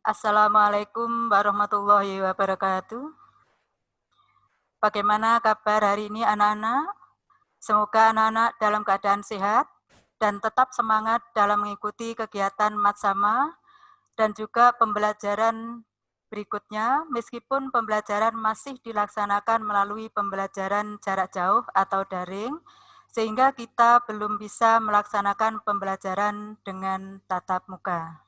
Assalamualaikum warahmatullahi wabarakatuh. Bagaimana kabar hari ini anak-anak? Semoga anak-anak dalam keadaan sehat dan tetap semangat dalam mengikuti kegiatan Matsama dan juga pembelajaran berikutnya, meskipun pembelajaran masih dilaksanakan melalui pembelajaran jarak jauh atau daring, sehingga kita belum bisa melaksanakan pembelajaran dengan tatap muka.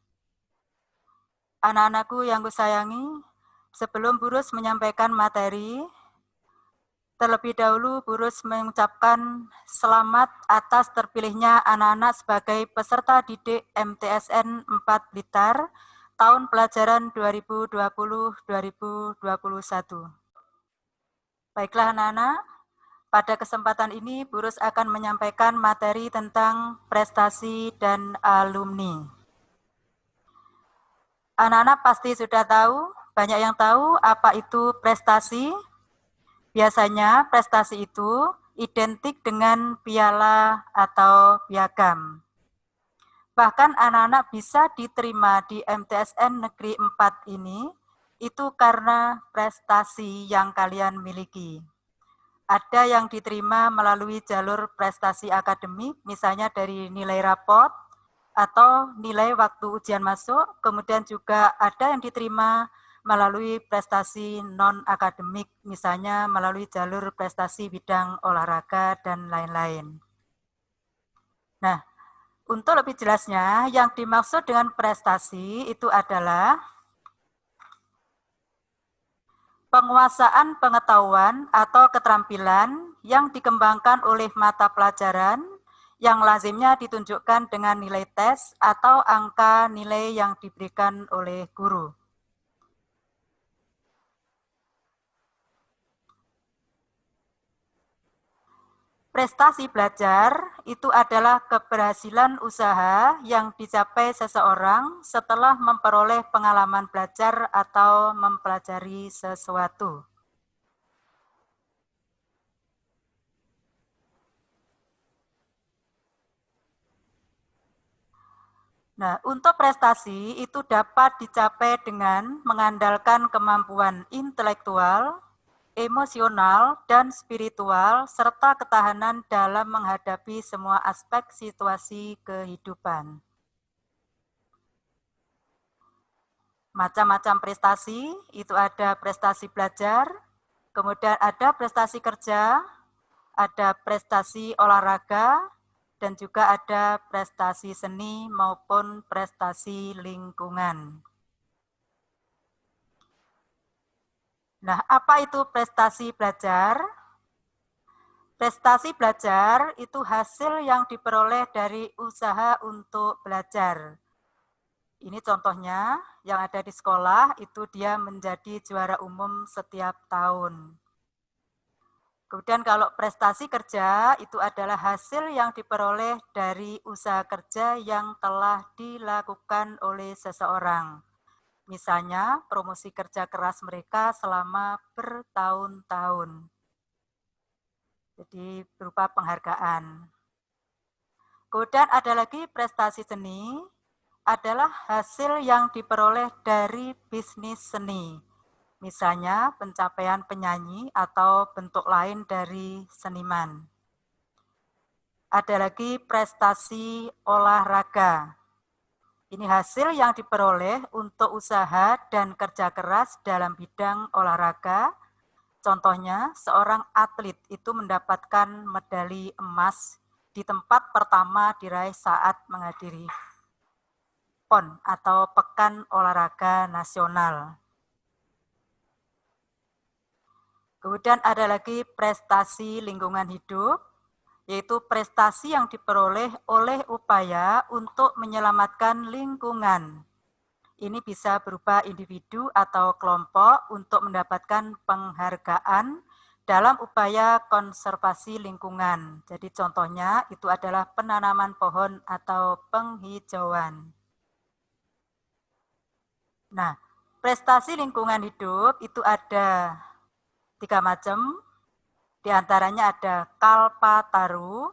Anak-anakku yang kusayangi, sebelum Burus menyampaikan materi, terlebih dahulu Burus mengucapkan selamat atas terpilihnya anak-anak sebagai peserta didik MTSN 4 Blitar tahun pelajaran 2020-2021. Baiklah anak-anak, pada kesempatan ini Burus akan menyampaikan materi tentang prestasi dan alumni. Anak-anak pasti sudah tahu, banyak yang tahu apa itu prestasi. Biasanya prestasi itu identik dengan piala atau piagam. Bahkan anak-anak bisa diterima di MTSN Negeri 4 ini, itu karena prestasi yang kalian miliki. Ada yang diterima melalui jalur prestasi akademik, misalnya dari nilai raport, atau nilai waktu ujian masuk, kemudian juga ada yang diterima melalui prestasi non-akademik, misalnya melalui jalur prestasi bidang olahraga dan lain-lain. Nah, untuk lebih jelasnya, yang dimaksud dengan prestasi itu adalah penguasaan pengetahuan atau keterampilan yang dikembangkan oleh mata pelajaran yang lazimnya ditunjukkan dengan nilai tes atau angka nilai yang diberikan oleh guru. Prestasi belajar itu adalah keberhasilan usaha yang dicapai seseorang setelah memperoleh pengalaman belajar atau mempelajari sesuatu. Nah, untuk prestasi itu dapat dicapai dengan mengandalkan kemampuan intelektual, emosional, dan spiritual, serta ketahanan dalam menghadapi semua aspek situasi kehidupan. Macam-macam prestasi, itu ada prestasi belajar, kemudian ada prestasi kerja, ada prestasi olahraga, dan juga ada prestasi seni maupun prestasi lingkungan. Nah, apa itu prestasi belajar? Prestasi belajar itu hasil yang diperoleh dari usaha untuk belajar. Ini contohnya yang ada di sekolah itu dia menjadi juara umum setiap tahun. Kemudian kalau prestasi kerja itu adalah hasil yang diperoleh dari usaha kerja yang telah dilakukan oleh seseorang. Misalnya promosi kerja keras mereka selama bertahun-tahun. Jadi berupa penghargaan. Kemudian ada lagi prestasi seni, adalah hasil yang diperoleh dari bisnis seni. Misalnya pencapaian penyanyi atau bentuk lain dari seniman. Ada lagi prestasi olahraga. Ini hasil yang diperoleh untuk usaha dan kerja keras dalam bidang olahraga. Contohnya, seorang atlet itu mendapatkan medali emas di tempat pertama diraih saat menghadiri PON atau Pekan Olahraga Nasional. Kemudian ada lagi prestasi lingkungan hidup, yaitu prestasi yang diperoleh oleh upaya untuk menyelamatkan lingkungan. Ini bisa berupa individu atau kelompok untuk mendapatkan penghargaan dalam upaya konservasi lingkungan. Jadi contohnya itu adalah penanaman pohon atau penghijauan. Nah, prestasi lingkungan hidup itu ada 3 macam, di antaranya ada Kalpataru,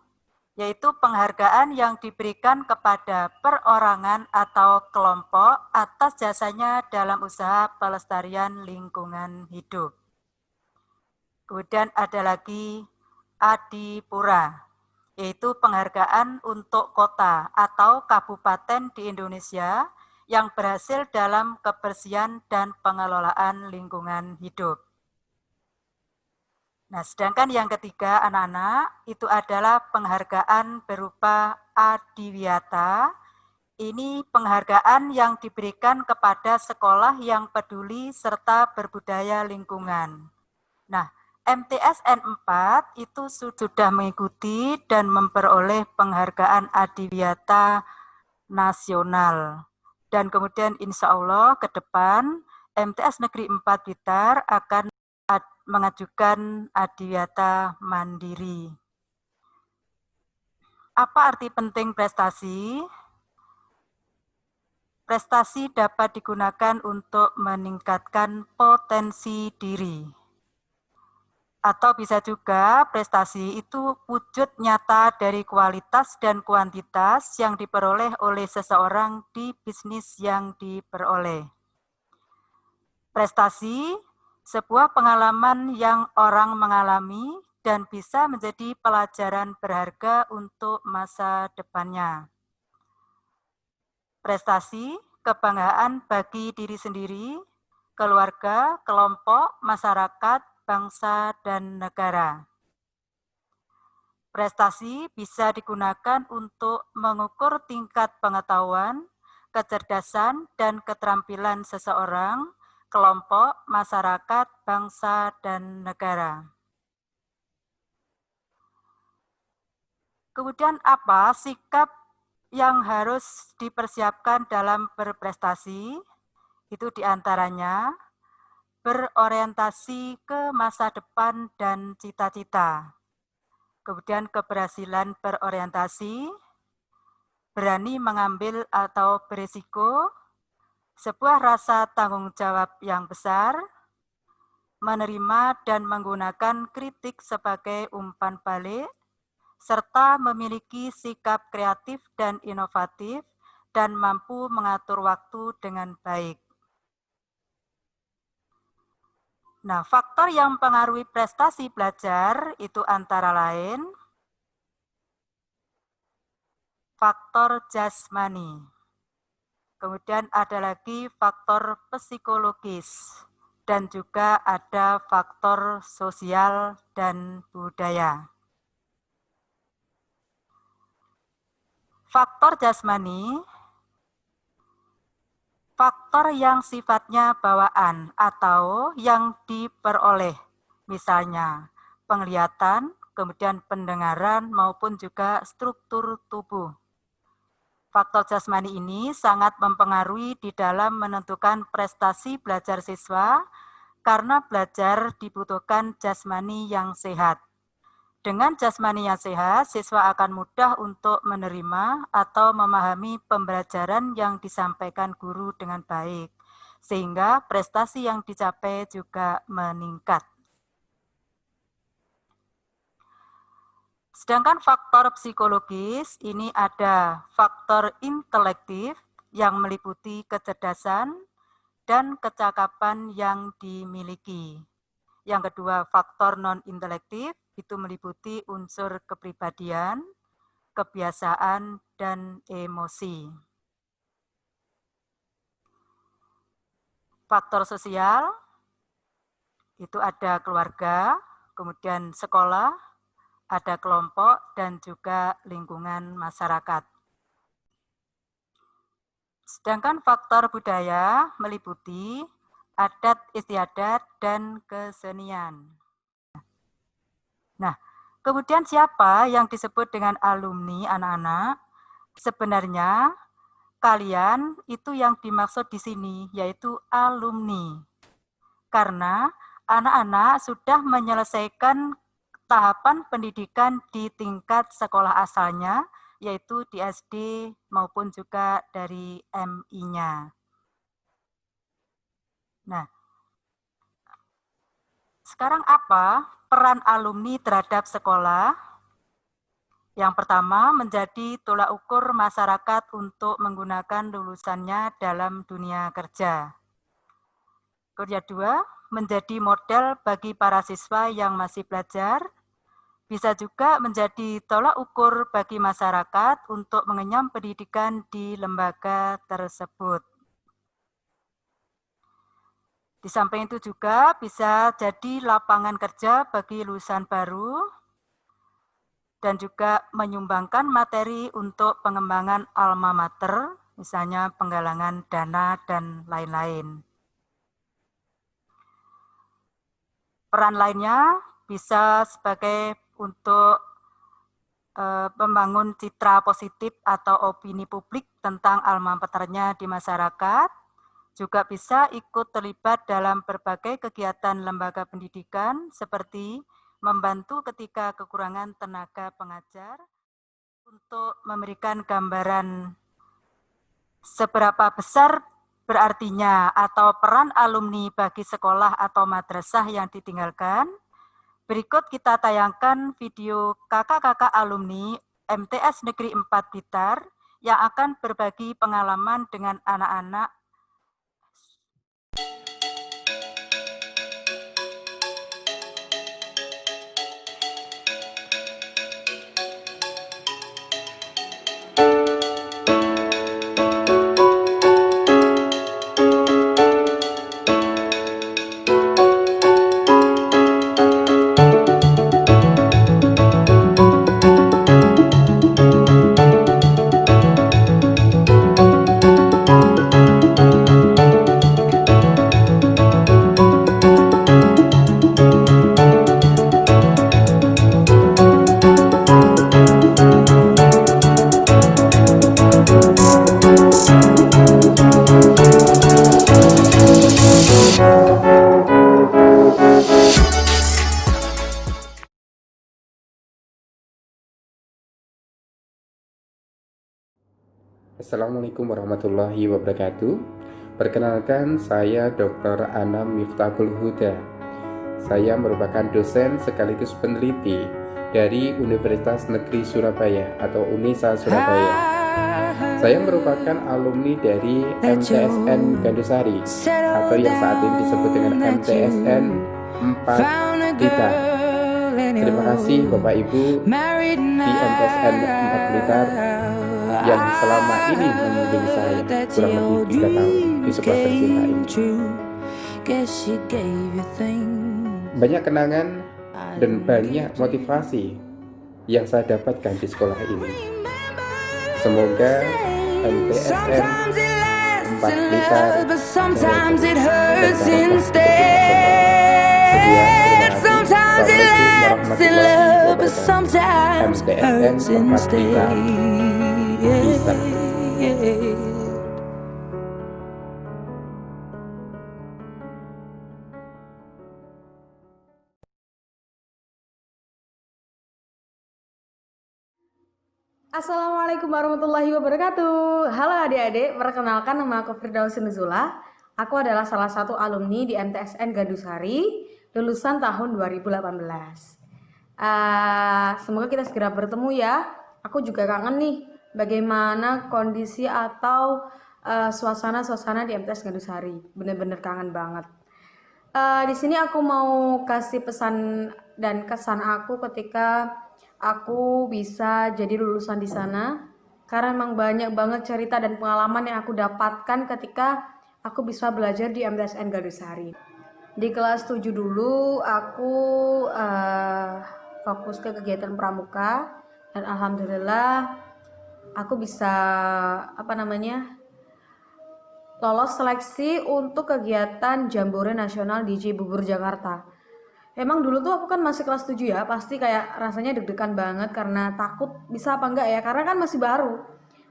yaitu penghargaan yang diberikan kepada perorangan atau kelompok atas jasanya dalam usaha pelestarian lingkungan hidup. Kemudian ada lagi Adipura, yaitu penghargaan untuk kota atau kabupaten di Indonesia yang berhasil dalam kebersihan dan pengelolaan lingkungan hidup. Nah, sedangkan yang ketiga anak-anak itu adalah penghargaan berupa Adiwiyata. Ini penghargaan yang diberikan kepada sekolah yang peduli serta berbudaya lingkungan. Nah, MTSN 4 itu sudah mengikuti dan memperoleh penghargaan Adiwiyata nasional. Dan kemudian insya Allah ke depan MTS Negeri 4 Blitar akan mengajukan Adiwiyata mandiri. Apa arti penting prestasi? Prestasi dapat digunakan untuk meningkatkan potensi diri. Atau bisa juga prestasi itu wujud nyata dari kualitas dan kuantitas yang diperoleh oleh seseorang di bisnis yang diperoleh. Prestasi sebuah pengalaman yang orang mengalami dan bisa menjadi pelajaran berharga untuk masa depannya. Prestasi, kebanggaan bagi diri sendiri, keluarga, kelompok, masyarakat, bangsa, dan negara. Prestasi bisa digunakan untuk mengukur tingkat pengetahuan, kecerdasan, dan keterampilan seseorang, kelompok, masyarakat, bangsa, dan negara. Kemudian apa sikap yang harus dipersiapkan dalam berprestasi? Itu diantaranya berorientasi ke masa depan dan cita-cita. Kemudian keberhasilan berorientasi, berani mengambil atau berisiko, sebuah rasa tanggung jawab yang besar, menerima dan menggunakan kritik sebagai umpan balik, serta memiliki sikap kreatif dan inovatif dan mampu mengatur waktu dengan baik. Nah, faktor yang mempengaruhi prestasi belajar itu antara lain faktor jasmani. Kemudian ada lagi faktor psikologis dan juga ada faktor sosial dan budaya. Faktor jasmani, faktor yang sifatnya bawaan atau yang diperoleh, misalnya penglihatan, kemudian pendengaran maupun juga struktur tubuh. Faktor jasmani ini sangat mempengaruhi di dalam menentukan prestasi belajar siswa karena belajar dibutuhkan jasmani yang sehat. Dengan jasmani yang sehat, siswa akan mudah untuk menerima atau memahami pembelajaran yang disampaikan guru dengan baik, sehingga prestasi yang dicapai juga meningkat. Sedangkan faktor psikologis, ini ada faktor intelektif yang meliputi kecerdasan dan kecakapan yang dimiliki. Yang kedua, faktor non-intelektif itu meliputi unsur kepribadian, kebiasaan, dan emosi. Faktor sosial itu ada keluarga, kemudian sekolah, ada kelompok, dan juga lingkungan masyarakat. Sedangkan faktor budaya meliputi adat istiadat dan kesenian. Nah, kemudian siapa yang disebut dengan alumni anak-anak? Sebenarnya kalian itu yang dimaksud di sini yaitu alumni. Karena anak-anak sudah menyelesaikan tahapan pendidikan di tingkat sekolah asalnya yaitu di SD maupun juga dari MI-nya. Nah, sekarang apa peran alumni terhadap sekolah? Yang pertama, menjadi tolak ukur masyarakat untuk menggunakan lulusannya dalam dunia kerja. Kedua, menjadi model bagi para siswa yang masih belajar, bisa juga menjadi tolak ukur bagi masyarakat untuk mengenyam pendidikan di lembaga tersebut. Di samping itu juga bisa jadi lapangan kerja bagi lulusan baru dan juga menyumbangkan materi untuk pengembangan alma mater, misalnya penggalangan dana dan lain-lain. Peran lainnya bisa sebagai untuk membangun citra positif atau opini publik tentang alma maternya di masyarakat, juga bisa ikut terlibat dalam berbagai kegiatan lembaga pendidikan seperti membantu ketika kekurangan tenaga pengajar untuk memberikan gambaran seberapa besar berartinya atau peran alumni bagi sekolah atau madrasah yang ditinggalkan. Berikut kita tayangkan video kakak-kakak alumni MTS Negeri 4 Blitar yang akan berbagi pengalaman dengan anak-anak. Assalamualaikum warahmatullahi wabarakatuh. Perkenalkan, saya Dr. Anam Miftahul Huda. Saya merupakan dosen sekaligus peneliti dari Universitas Negeri Surabaya atau UNISA Surabaya. Saya merupakan alumni dari MTSN Gandusari atau yang saat ini disebut dengan MTSN 4 Blitar. Terima kasih Bapak Ibu di MTSN 4 Blitar yang selama ini membimbing saya kurang lebih 3 tahun di sekolah tercinta ini. Banyak kenangan dan banyak motivasi yang saya dapatkan di sekolah ini. Semoga MTSN 4 Blitar dan Sekian, terima kasih. Assalamualaikum warahmatullahi wabarakatuh. MTSN 4 Blitar bisa. Assalamualaikum warahmatullahi wabarakatuh. Halo adik-adik, perkenalkan nama aku Firdaus Nuzula. Aku adalah salah satu alumni di MTSN Gandusari, lulusan tahun 2018. Semoga kita segera bertemu ya. Aku juga kangen nih bagaimana kondisi atau suasana-suasana di MTS Gandusari. Bener-bener kangen banget. Di sini aku mau kasih pesan dan kesan aku ketika aku bisa jadi lulusan di sana, karena memang banyak banget cerita dan pengalaman yang aku dapatkan ketika aku bisa belajar di MTSN Gandusari. Di kelas 7 dulu aku fokus ke kegiatan pramuka dan alhamdulillah aku bisa lolos seleksi untuk kegiatan Jambore Nasional DJ Bubur Jakarta. Emang dulu tuh aku kan masih kelas 7 ya, pasti kayak rasanya deg-degan banget karena takut bisa apa enggak ya, karena kan masih baru.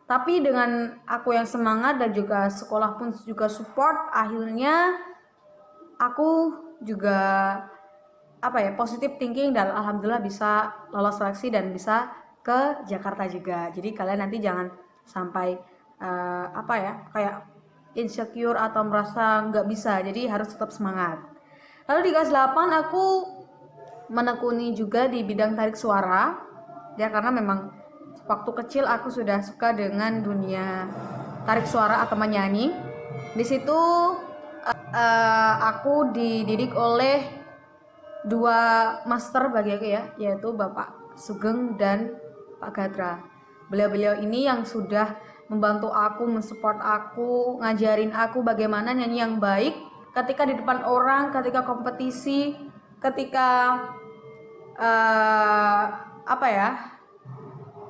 Tapi dengan aku yang semangat dan juga sekolah pun juga support, akhirnya aku juga positive thinking dan alhamdulillah bisa lolos seleksi dan bisa ke Jakarta juga. Jadi kalian nanti jangan sampai kayak insecure atau merasa nggak bisa, jadi harus tetap semangat. Lalu di kelas 8 aku menekuni juga di bidang tarik suara ya, karena memang waktu kecil aku sudah suka dengan dunia tarik suara atau menyanyi. Di situ aku dididik oleh dua master bagi aku ya, yaitu Bapak Sugeng dan Pak Gadra. Beliau-beliau ini yang sudah membantu aku, mensupport aku, ngajarin aku bagaimana nyanyi yang baik ketika di depan orang, ketika kompetisi, ketika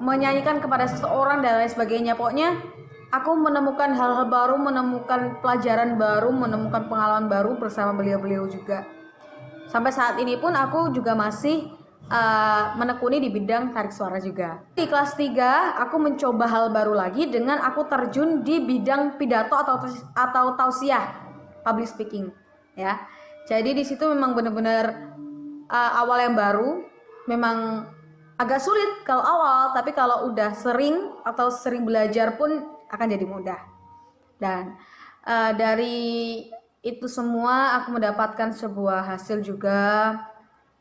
menyanyikan kepada seseorang dan lain sebagainya. Pokoknya aku menemukan hal-hal baru, menemukan pelajaran baru, menemukan pengalaman baru bersama beliau-beliau juga. Sampai saat ini pun aku juga masih menekuni di bidang tarik suara juga. Di kelas 3 aku mencoba hal baru lagi dengan aku terjun di bidang pidato atau tausiah, public speaking ya. Jadi di situ memang benar-benar awal yang baru, memang agak sulit kalau awal, tapi kalau udah sering atau sering belajar pun akan jadi mudah. Dan dari itu semua aku mendapatkan sebuah hasil juga,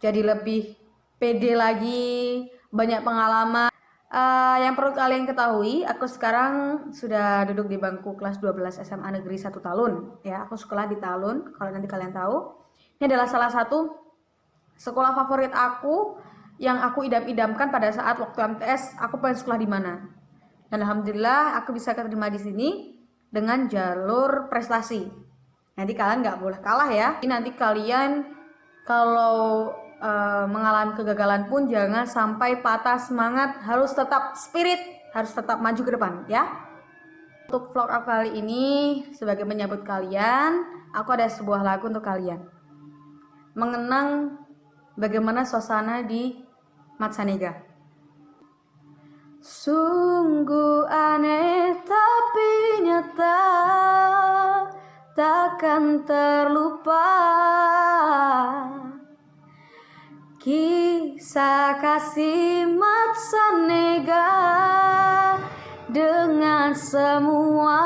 jadi lebih pede lagi, banyak pengalaman. Yang perlu kalian ketahui, aku sekarang sudah duduk di bangku kelas 12 SMA Negeri 1 Talun ya. Aku sekolah di Talun, kalau nanti kalian tahu. Ini adalah salah satu sekolah favorit aku yang aku idam-idamkan pada saat waktu MTS. Aku pengen sekolah di mana. Dan alhamdulillah aku bisa keterima di sini dengan jalur prestasi. Nanti kalian nggak boleh kalah ya. Nanti kalian kalau mengalami kegagalan pun jangan sampai patah semangat, harus tetap spirit, harus tetap maju ke depan ya. Untuk vlog aku kali ini sebagai menyambut kalian, aku ada sebuah lagu untuk kalian, mengenang bagaimana suasana di Matsanega. Sungguh aneh tapi nyata, takkan terlupa kisah kasih Matsanega dengan semua.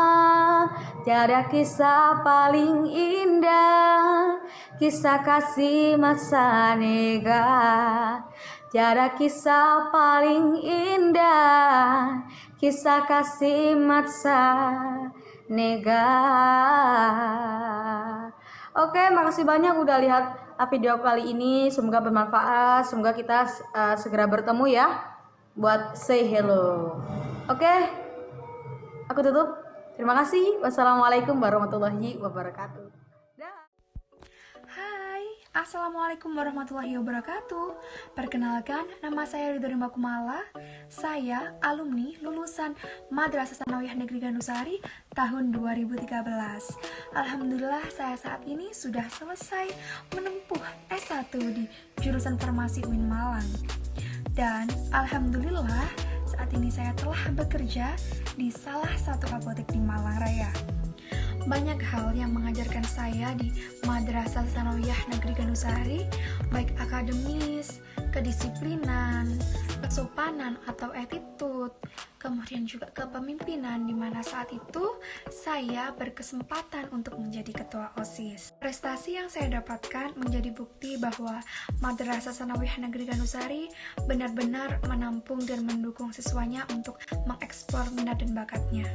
Tiada kisah paling indah, kisah kasih Matsanega. Tiada kisah paling indah, kisah kasih Matsanega. Oke, makasih banyak udah lihat video kali ini. Semoga bermanfaat. Semoga kita segera bertemu ya, buat say hello. Oke, aku tutup. Terima kasih. Wassalamualaikum warahmatullahi wabarakatuh. Hai, Assalamualaikum warahmatullahi wabarakatuh. Perkenalkan, nama saya Ridho Rimba Kumala. Saya alumni lulusan Madrasah Tsanawiyah Negeri Gandusari tahun 2013. Alhamdulillah saya saat ini sudah selesai menempuh S1 di jurusan Farmasi UIN Malang. Dan alhamdulillah saat ini saya telah bekerja di salah satu apotek di Malang Raya. Banyak hal yang mengajarkan saya di Madrasah Tsanawiyah Negeri Gandusari, baik akademis, kedisiplinan, kesopanan atau attitude, kemudian juga kepemimpinan, di mana saat itu saya berkesempatan untuk menjadi ketua OSIS. Prestasi yang saya dapatkan menjadi bukti bahwa Madrasah Tsanawiyah Negeri Gandusari benar-benar menampung dan mendukung siswanya untuk mengeksplor minat dan bakatnya.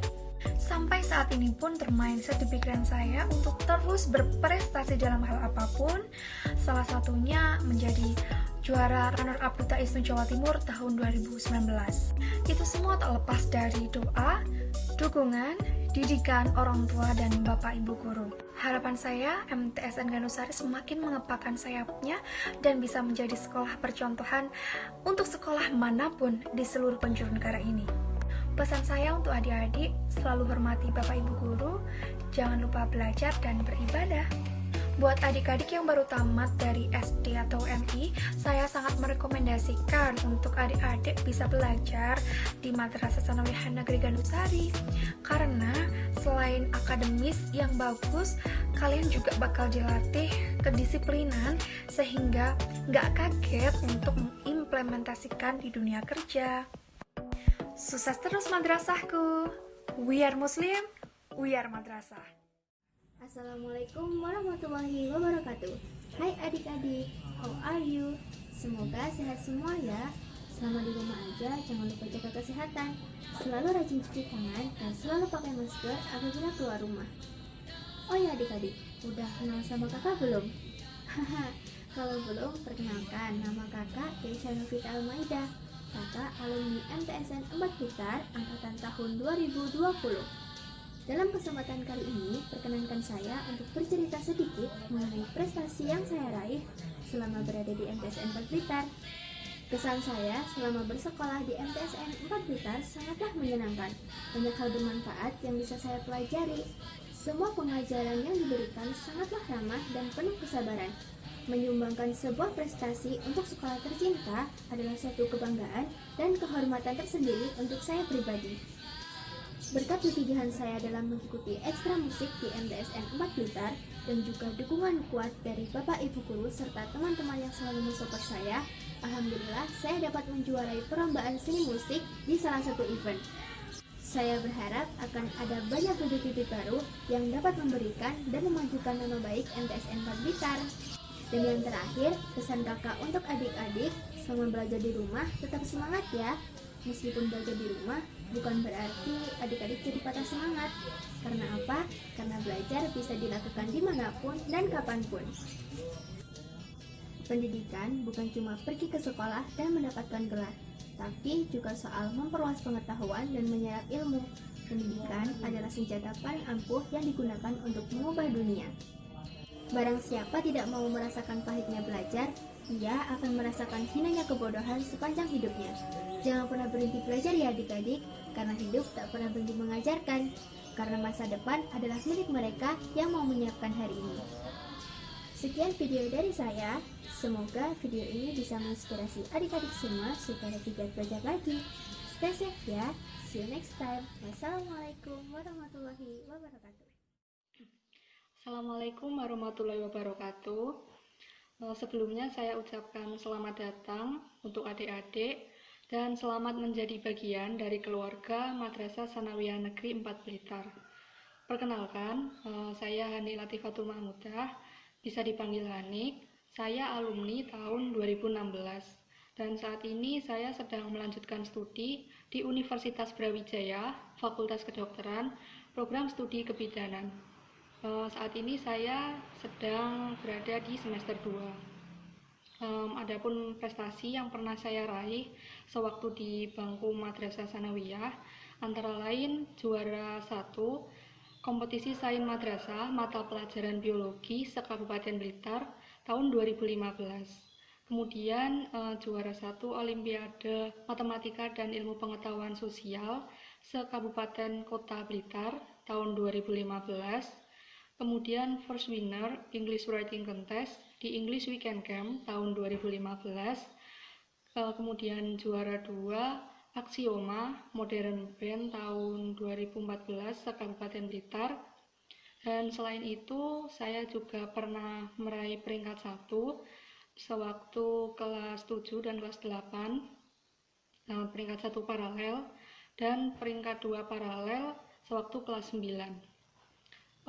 Sampai saat ini pun termindset di pikiran saya untuk terus berprestasi dalam hal apapun, salah satunya menjadi juara runner-up Duta ISNU Jawa Timur tahun 2019. Itu semua tak lepas dari doa, dukungan, didikan orang tua dan bapak ibu guru. Harapan saya MTSN Gandusari semakin mengepakkan sayapnya dan bisa menjadi sekolah percontohan untuk sekolah manapun di seluruh penjuru negara ini. Pesan saya untuk adik-adik, selalu hormati bapak ibu guru, jangan lupa belajar dan beribadah. Buat adik-adik yang baru tamat dari SD atau MI, saya sangat merekomendasikan untuk adik-adik bisa belajar di Madrasah Tsanawiyah Negeri Gandusari. Karena selain akademis yang bagus, kalian juga bakal dilatih kedisiplinan sehingga nggak kaget untuk mengimplementasikan di dunia kerja. Sukses terus madrasahku. We are Muslim, we are madrasah. Assalamualaikum warahmatullahi wabarakatuh. Hai adik-adik, how are you? Semoga sehat semua ya. Selama di rumah aja, jangan lupa jaga kesehatan. Selalu rajin cuci tangan dan selalu pakai masker apabila keluar rumah. Oh ya adik-adik, udah kenal sama kakak belum? Haha, kalau belum, perkenalkan, nama kakak Keisha Novita Almaida. Kakak alumni MTSN 4 Blitar angkatan tahun 2020. Dalam kesempatan kali ini, perkenankan saya untuk bercerita sedikit mengenai prestasi yang saya raih selama berada di MTSN 4 Blitar. Kesan saya selama bersekolah di MTSN 4 Blitar sangatlah menyenangkan. Banyak hal bermanfaat yang bisa saya pelajari. Semua pengajaran yang diberikan sangatlah ramah dan penuh kesabaran. Menyumbangkan sebuah prestasi untuk sekolah tercinta adalah suatu kebanggaan dan kehormatan tersendiri untuk saya pribadi. Berkat kegigihan saya dalam mengikuti ekstra musik di MTSN 4 Blitar dan juga dukungan kuat dari Bapak Ibu Guru serta teman-teman yang selalu mensupport saya, alhamdulillah saya dapat menjuarai perlombaan seni musik di salah satu event. Saya berharap akan ada banyak bibit-bibit baru yang dapat memberikan dan memajukan nama baik MTSN 4 Blitar. Dan yang terakhir, pesan kakak untuk adik-adik selama belajar di rumah tetap semangat ya. Meskipun belajar di rumah, bukan berarti adik-adik jadi patah semangat. Karena apa? Karena belajar bisa dilakukan dimanapun dan kapanpun. Pendidikan bukan cuma pergi ke sekolah dan mendapatkan gelar, tapi juga soal memperluas pengetahuan dan menyerap ilmu. Pendidikan adalah senjata paling ampuh yang digunakan untuk mengubah dunia. Barang siapa tidak mau merasakan pahitnya belajar, ia akan merasakan hinanya kebodohan sepanjang hidupnya. Jangan pernah berhenti belajar ya adik-adik, karena hidup tak pernah berhenti mengajarkan. Karena masa depan adalah milik mereka yang mau menyiapkan hari ini. Sekian video dari saya, semoga video ini bisa menginspirasi adik-adik semua supaya tidak belajar lagi. Stay safe ya, see you next time. Wassalamualaikum warahmatullahi wabarakatuh. Assalamualaikum warahmatullahi wabarakatuh. Sebelumnya saya ucapkan selamat datang untuk adik-adik dan selamat menjadi bagian dari keluarga Madrasah Sanawiyah Negeri 4 Blitar. Perkenalkan, saya Hani Latifatul Mahmudah, bisa dipanggil Hanik. Saya alumni tahun 2016 dan saat ini saya sedang melanjutkan studi di Universitas Brawijaya, Fakultas Kedokteran, program studi kebidanan. Saat ini saya sedang berada di semester 2. Adapun prestasi yang pernah saya raih sewaktu di bangku Madrasah Sanawiyah antara lain juara 1 kompetisi sains madrasah mata pelajaran biologi se-Kabupaten Blitar tahun 2015. Kemudian juara 1 Olimpiade Matematika dan Ilmu Pengetahuan Sosial se-Kabupaten Kota Blitar tahun 2015. Kemudian first winner English Writing Contest di English Weekend Camp tahun 2015. Kemudian juara 2 Aksioma Modern Band tahun 2014 se-Kabupaten Blitar. Dan selain itu saya juga pernah meraih peringkat 1 sewaktu kelas 7 dan kelas 8, peringkat 1 paralel dan peringkat 2 paralel sewaktu kelas 9.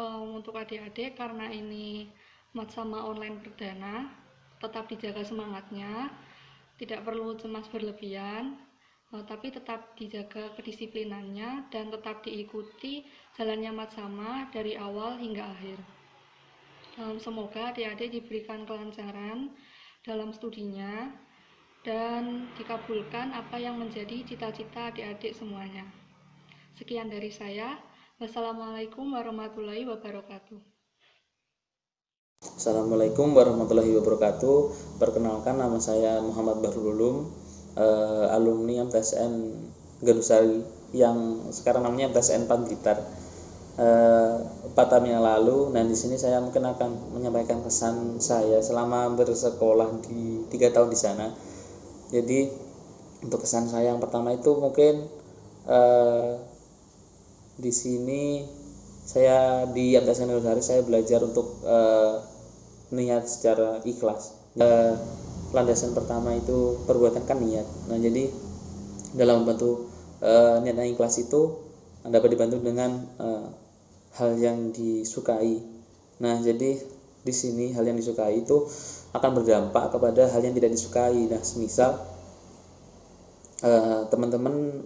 Untuk adik-adik, karena ini matsama online perdana, tetap dijaga semangatnya, tidak perlu cemas berlebihan, tapi tetap dijaga kedisiplinannya dan tetap diikuti jalannya matsama dari awal hingga akhir. Semoga adik-adik diberikan kelancaran dalam studinya dan dikabulkan apa yang menjadi cita-cita adik-adik semuanya. Sekian dari saya. Wassalamualaikum warahmatullahi wabarakatuh. Assalamualaikum warahmatullahi wabarakatuh. Perkenalkan, nama saya Muhammad Bahrul Ulum, alumni MTSN Gandusari yang sekarang namanya MTSN 4 Blitar. 4 tahun yang lalu, dan di sini saya mungkin akan menyampaikan kesan saya selama bersekolah di 3 tahun di sana. Jadi untuk kesan saya yang pertama itu mungkin di sini saya di MTSN Gandusari saya belajar untuk niat secara ikhlas. Landasan pertama itu perbuatan kan niat. Nah, jadi dalam membantu niat yang ikhlas itu dapat dibantu dengan hal yang disukai. Nah, jadi di sini hal yang disukai itu akan berdampak kepada hal yang tidak disukai. Nah, semisal teman-teman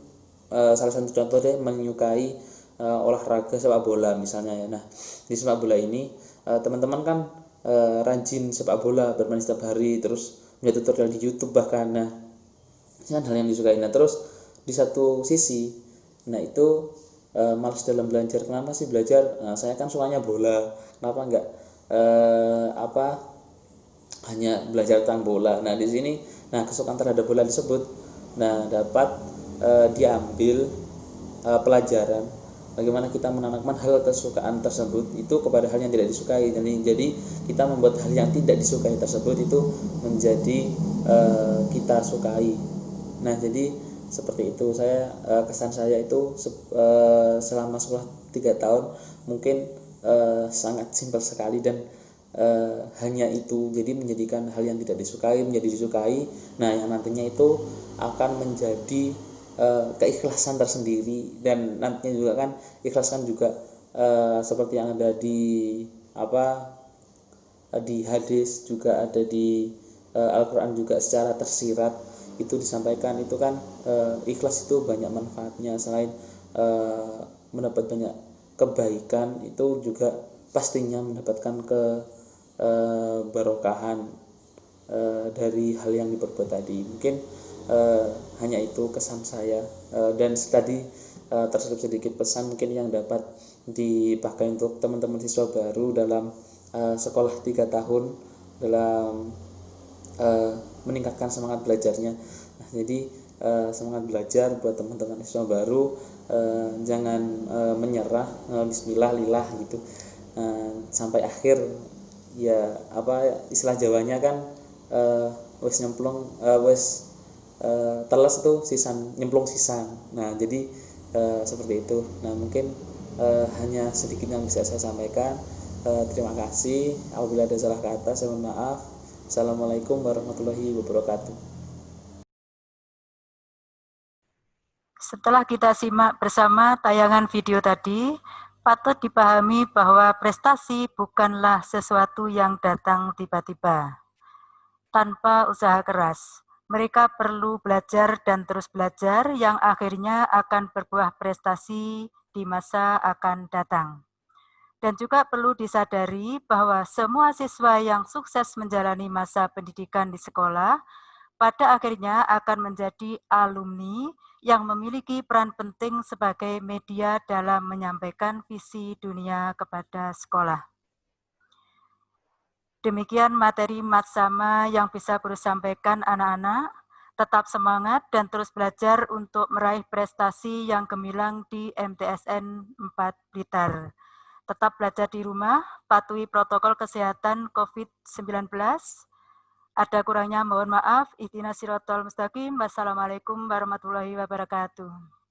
salah satu contoh deh menyukai olahraga sepak bola misalnya ya. Nah, di sepak bola ini teman-teman kan rajin sepak bola, bermain setiap hari, terus melihat tutorial di YouTube bahkan. Nah, ini kan hal yang disukai. Nah, terus di satu sisi, nah itu malas dalam belajar. Kenapa sih belajar? Nah, saya kan sukanya bola. Kenapa enggak hanya belajar tentang bola? Nah, di sini, nah kesukaan terhadap bola disebut, nah dapat diambil pelajaran bagaimana kita menanamkan hal kesukaan tersebut itu kepada hal yang tidak disukai. Jadi kita membuat hal yang tidak disukai tersebut itu menjadi kita sukai. Nah, jadi seperti itu. Saya kesan saya itu selama sekolah 3 tahun mungkin sangat simpel sekali dan hanya itu, jadi menjadikan hal yang tidak disukai menjadi disukai. Nah, yang nantinya itu akan menjadi keikhlasan tersendiri, dan nantinya juga kan ikhlaskan juga seperti yang ada di hadis, juga ada di Al-Quran juga secara tersirat itu disampaikan. Itu kan ikhlas itu banyak manfaatnya, selain mendapat banyak kebaikan, itu juga pastinya mendapatkan keberkahan dari hal yang diperbuat tadi. Mungkin hanya itu kesan saya, dan tadi terselip sedikit pesan mungkin yang dapat dipakai untuk teman-teman siswa baru dalam sekolah 3 tahun dalam meningkatkan semangat belajarnya. Nah, jadi semangat belajar buat teman-teman siswa baru, jangan menyerah, bismillah lillah gitu, sampai akhir. Ya istilah Jawanya kan wis nyemplung wis teles tuh sisan nyemplung sisan. Nah, jadi seperti itu. Nah, mungkin hanya sedikit yang bisa saya sampaikan. Terima kasih. Apabila ada salah kata saya mohon maaf. Assalamualaikum warahmatullahi wabarakatuh. Setelah kita simak bersama tayangan video tadi, patut dipahami bahwa prestasi bukanlah sesuatu yang datang tiba-tiba, tanpa usaha keras. Mereka perlu belajar dan terus belajar yang akhirnya akan berbuah prestasi di masa akan datang. Dan juga perlu disadari bahwa semua siswa yang sukses menjalani masa pendidikan di sekolah pada akhirnya akan menjadi alumni yang memiliki peran penting sebagai media dalam menyampaikan visi dunia kepada sekolah. Demikian materi Matsama yang bisa Guru sampaikan anak-anak. Tetap semangat dan terus belajar untuk meraih prestasi yang gemilang di MTSN 4 Blitar. Tetap belajar di rumah, patuhi protokol kesehatan COVID-19. Ada kurangnya mohon maaf. Ihdinas siratal mustaqim. Wassalamualaikum warahmatullahi wabarakatuh.